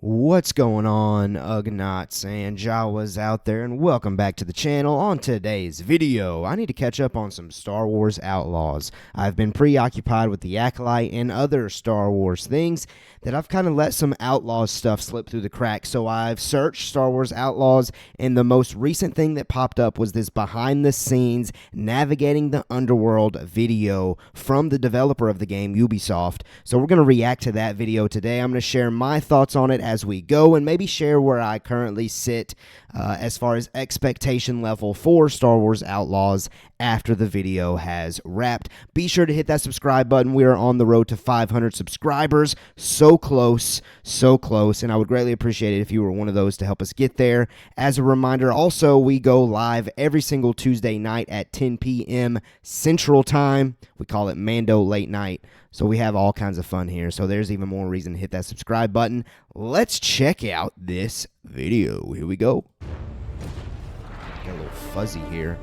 What's going on, Ugnaughts and Jawas out there, and welcome back to the channel. On today's video, I need to catch up on some Star Wars Outlaws. I've been preoccupied with the Acolyte and other Star Wars things that I've kind of let some Outlaws stuff slip through the cracks, so I've searched Star Wars Outlaws, and the most recent thing that popped up was this behind-the-scenes Navigating the Underworld video from the developer of the game, Ubisoft. So we're going to react to that video today. I'm going to share my thoughts on it as we go, and maybe share where I currently sit as far as expectation level for Star Wars Outlaws after the video has wrapped. Be sure to hit that subscribe button. We are on the road to 500 subscribers. So close, and I would greatly appreciate it if you were one of those to help us get there. As a reminder, also, we go live every single Tuesday night at 10 p.m. Central Time. We call it Mando Late Night. So we have all kinds of fun here. So there's even more reason to hit that subscribe button. Let's check out this video. Here we go. Got a little fuzzy here.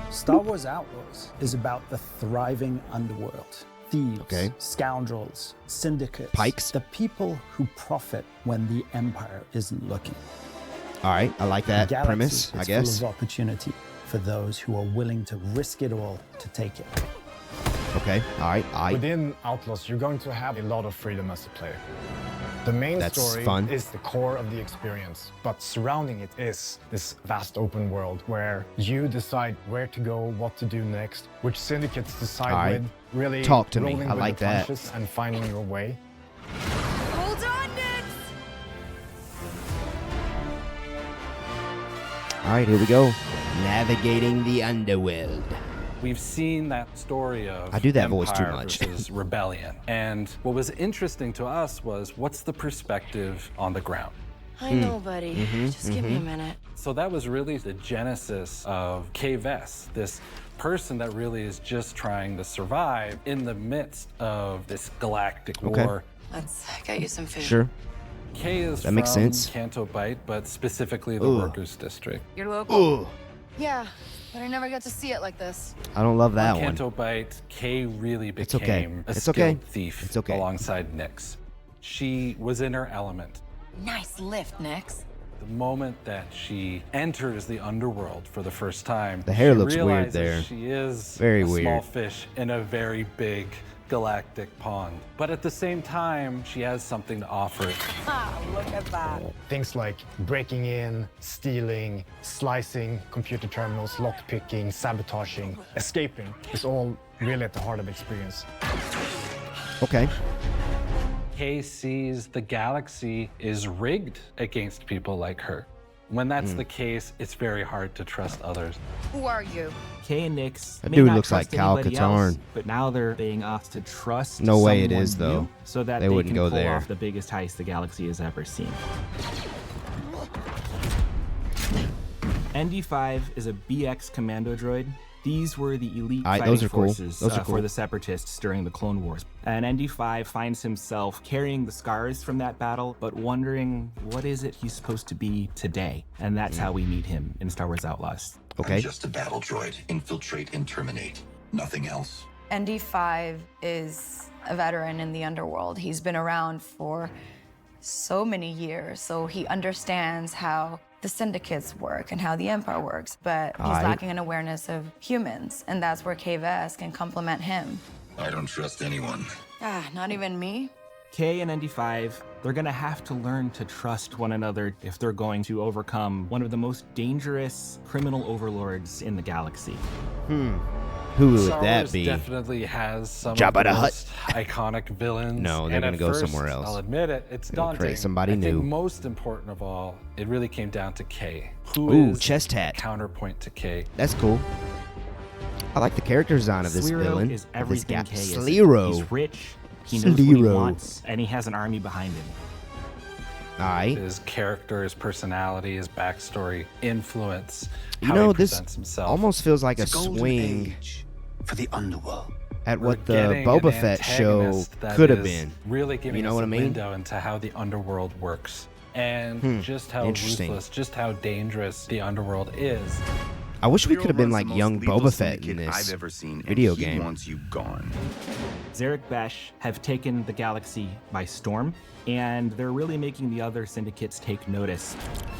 Star Wars Outlaws is about the thriving underworld. Thieves, scoundrels, syndicates, pikes, the people who profit when the Empire isn't looking. All right, I like that premise, I guess. Full of opportunity for those who are willing to risk it all to take it. Okay, all right. Within Outlaws, you're going to have a lot of freedom as a player. The main story is the core of the experience, but surrounding it is this vast open world where you decide where to go, what to do next, which syndicates to side with, really talk to me. I like that. And finding your way. Hold on, Nix! All right, here we go. Navigating the Underworld. We've seen that story of I do that Empire voice too much. versus rebellion. And what was interesting to us was, what's the perspective on the ground? I know, buddy. Just give me a minute. So that was really the genesis of Kay Vess, this person that really is just trying to survive in the midst of this galactic war. Let's get you some food. Sure. Kay is That makes sense. Canto Bight, but specifically the Workers District. You're local? Yeah, but I never got to see it like this. I don't love that On one. Canto Bight, Kay really became a It's skilled thief It's okay. alongside Nix. She was in her element. Nice lift, Nix. The moment that she enters the underworld for the first time, The hair she looks weird realizes there. She is Very a weird. small fish in a very big galactic pond. But at the same time, she has something to offer. Look at that. Things like breaking in, stealing, slicing computer terminals, lockpicking, sabotaging, escaping is all really at the heart of the experience. Okay. Kay sees the galaxy is rigged against people like her. When that's the case, it's very hard to trust others. Who are you? Kay and Nix That may dude not looks like trust Kyle anybody Katarn. else, but now they're being asked to trust No way it someone is, though. new so that They they wouldn't can go pull there. off the biggest heist the galaxy has ever seen. ND5 is a BX commando droid. These were the elite Alright, fighting those are cool. forces Those are cool. for the Separatists during the Clone Wars. And ND5 finds himself carrying the scars from that battle, but wondering what is it he's supposed to be today. And that's how we meet him in Star Wars Outlaws. Okay. I'm just a battle droid. Infiltrate and terminate. Nothing else. ND5 is a veteran in the underworld. He's been around for so many years, so he understands how the syndicates work and how the Empire works, but he's lacking an awareness of humans, and that's where Kay Vess can complement him. I don't trust anyone. Not even me? Kay and ND5, they're gonna have to learn to trust one another if they're going to overcome one of the most dangerous criminal overlords in the galaxy. Who would Star that Wars be? definitely has some Jabba of the the Hutt. most iconic villains. No, they're and gonna at go first, somewhere else. I'll admit it, it's They're gonna daunting. create somebody I new. think most important of all, it really came down to Kay. Who Ooh, is chest hat. counterpoint to Kay? That's cool. I like the character design of this Sliro villain. is of this everything guy. Kay is. Sliro. He's rich, he knows what he Sliro. wants, and he has an army behind him. All right. His character, his personality, his backstory, influence, You how know, he this presents himself. almost feels like a It's golden swing age for the underworld. at We're what the getting Boba an Fett show antagonist that could have is been. Really giving You know us what a I mean? window into how the underworld works and just how Interesting. ruthless, just how dangerous the underworld is. I wish we could have been like young Boba Fett in this I've ever seen, video and he game. wants you gone. Zarek Besh have taken the galaxy by storm, and they're really making the other syndicates take notice.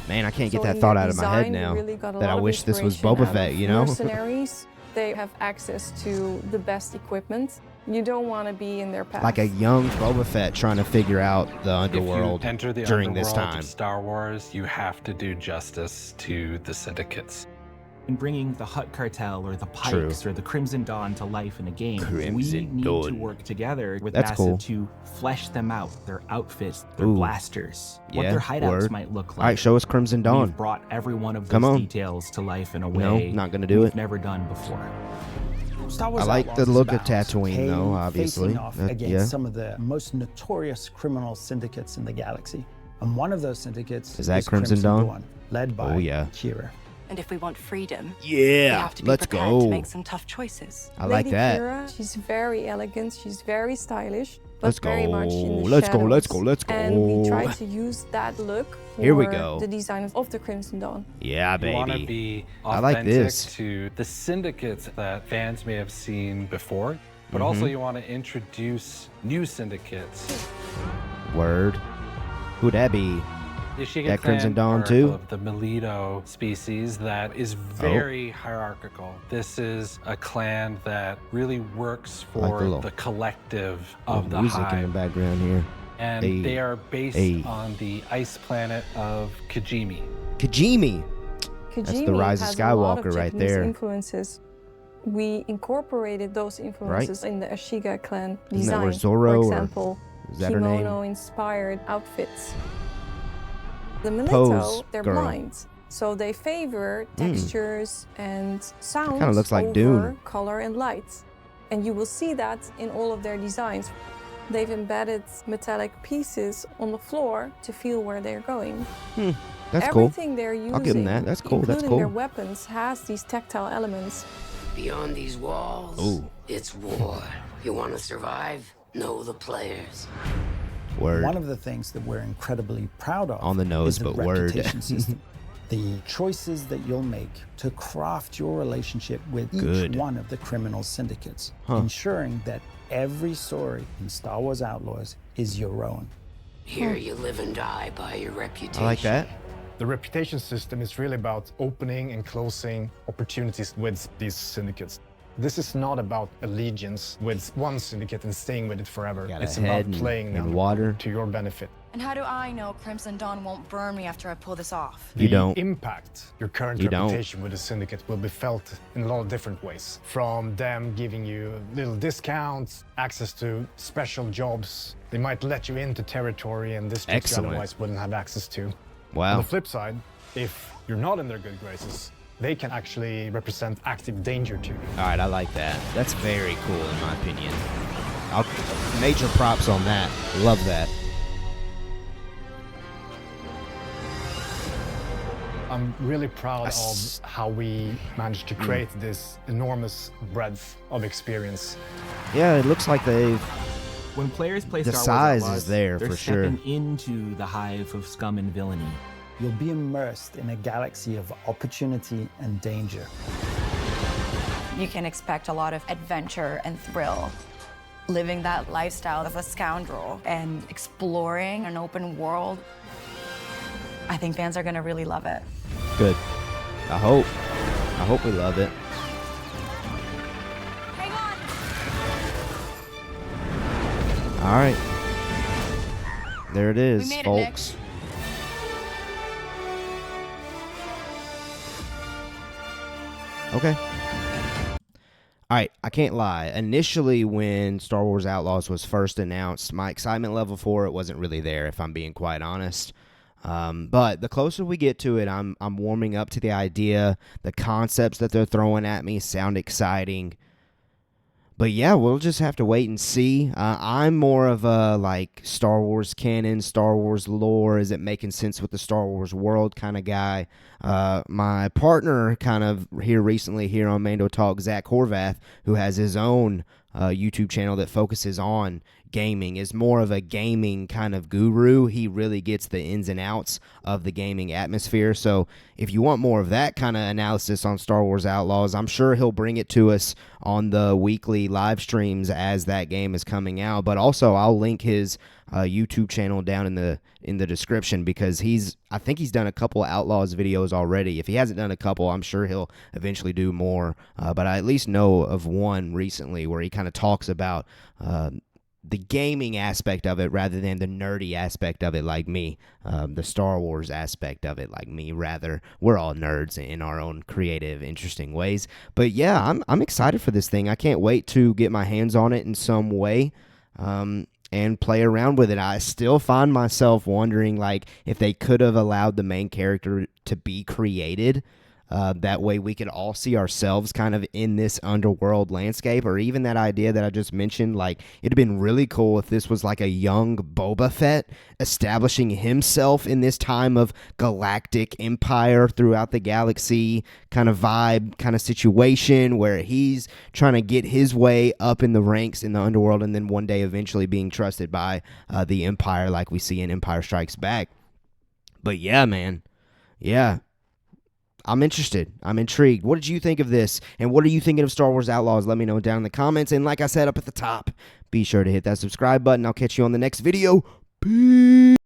Man, I can't get that thought out of my head now. That I wish this was Boba Fett, you know? Mercenaries, they have access to the best equipment. You don't want to be in their path. Like a young Boba Fett trying to figure out the underworld If you enter the during underworld this time. of Star Wars, you have to do justice to the syndicates. In bringing the Hutt Cartel or the Pikes or the Crimson Dawn to life in a game, we need to work together with Massive to flesh them out, their outfits, their blasters, what their hideouts might look like. All right, show us Crimson Dawn. We've brought every one of those details to life in a way not gonna do we've it. never done before. Star Wars I like Outlaws the look is of about Tatooine, Kane though, obviously. facing off against some of the most notorious criminal syndicates in the galaxy. And one of those syndicates is that Crimson Dawn? Led by Kira. And if we want freedom, we Yeah, have to be let's prepared go. to make some tough choices. I like Lady that. Kira, she's very elegant, she's very stylish, but Let's very go. much in the Let's go, let's shadows. go, let's go. And we try to use that look for Here we go. the design of the Crimson Dawn. Yeah, You want to baby. be I authentic like this. to the syndicates that fans may have seen before, but also you want to introduce new syndicates. Word. Who'd that be? That Crimson Dawn too? Of the Melito species that is very hierarchical. This is a clan that really works for the collective of the music in the Hive. background here. And they are based on the ice planet of Kijimi. Kijimi. Kijimi That's the Rise of has a lot Skywalker of right Japanese there. influences. We incorporated those influences in the Ashiga clan Isn't that design. where Zoro, For or example, is that her name? kimono-inspired outfits. The Melito, Pose they're girl. blind, so they favor textures and sounds Kinda looks like over Dune. color and light. And you will see that in all of their designs. They've embedded metallic pieces on the floor to feel where they're going. That's cool. Everything they're using, I'll give them that. That's cool. That's including their cool. weapons, has these tactile elements. Beyond these walls, it's war. You want to survive? Know the players. Word. One of the things that we're incredibly proud of On the nose, is the but word. reputation system. The choices that you'll make to craft your relationship with Good. each one of the criminal syndicates, Huh. ensuring that every story in Star Wars Outlaws is your own. Here you live and die by your reputation. I like that. The reputation system is really about opening and closing opportunities with these syndicates. This is not about allegiance with one syndicate and staying with it forever. Got It's a head about playing and them water. to your benefit. And how do I know Crimson Dawn won't burn me after I pull this off? You don't. The impact your current You don't. reputation with the syndicate will be felt in a lot of different ways. From them giving you little discounts, access to special jobs. They might let you into territory and districts you Excellent. otherwise wouldn't have access to. On Wow. the flip side, if you're not in their good graces, they can actually represent active danger to you. All right, I like that. That's very cool in my opinion. Major props on that. Love that. I'm really proud of how we managed to create this enormous breadth of experience. Yeah, it looks like they've. When players play The Star size Wars Outlaws, is there they're for sure. stepping into the hive of scum and villainy. You'll be immersed in a galaxy of opportunity and danger. You can expect a lot of adventure and thrill. Living that lifestyle of a scoundrel and exploring an open world. I think fans are gonna really love it. Good. I hope. I hope we love it. Hang on! All right. There it is, made it, folks. Okay. All right, I can't lie. Initially, when Star Wars Outlaws was first announced, my excitement level for it wasn't really there, if I'm being quite honest. But the closer we get to it, I'm warming up to the idea. The concepts that they're throwing at me sound exciting. But yeah, we'll just have to wait and see. I'm more of a like Star Wars canon, Star Wars lore. Is it making sense with the Star Wars world kind of guy? My partner kind of here recently here on Mando Talk, Zach Horvath, who has his own YouTube channel that focuses on gaming, is more of a gaming kind of guru. He really gets the ins and outs of the gaming atmosphere. So if you want more of that kind of analysis on Star Wars Outlaws, I'm sure he'll bring it to us on the weekly live streams as that game is coming out. But also, I'll link his YouTube channel down in the description, because I think he's done a couple Outlaws videos already. If he hasn't done a couple, I'm sure he'll eventually do more. But I at least know of one recently where he kind of talks about the gaming aspect of it rather than the nerdy aspect of it like me, the Star Wars aspect of it like me, rather. We're all nerds in our own creative, interesting ways. But yeah, I'm excited for this thing. I can't wait to get my hands on it in some way and play around with it. I still find myself wondering, like, if they could have allowed the main character to be created. That way we could all see ourselves kind of in this underworld landscape, or even that idea that I just mentioned. Like, it'd have been really cool if this was like a young Boba Fett establishing himself in this time of galactic empire throughout the galaxy kind of vibe, kind of situation where he's trying to get his way up in the ranks in the underworld, and then one day eventually being trusted by the Empire like we see in Empire Strikes Back. But yeah, man. Yeah. I'm interested. I'm intrigued. What did you think of this? And what are you thinking of Star Wars Outlaws? Let me know down in the comments. And like I said up at the top, be sure to hit that subscribe button. I'll catch you on the next video. Peace.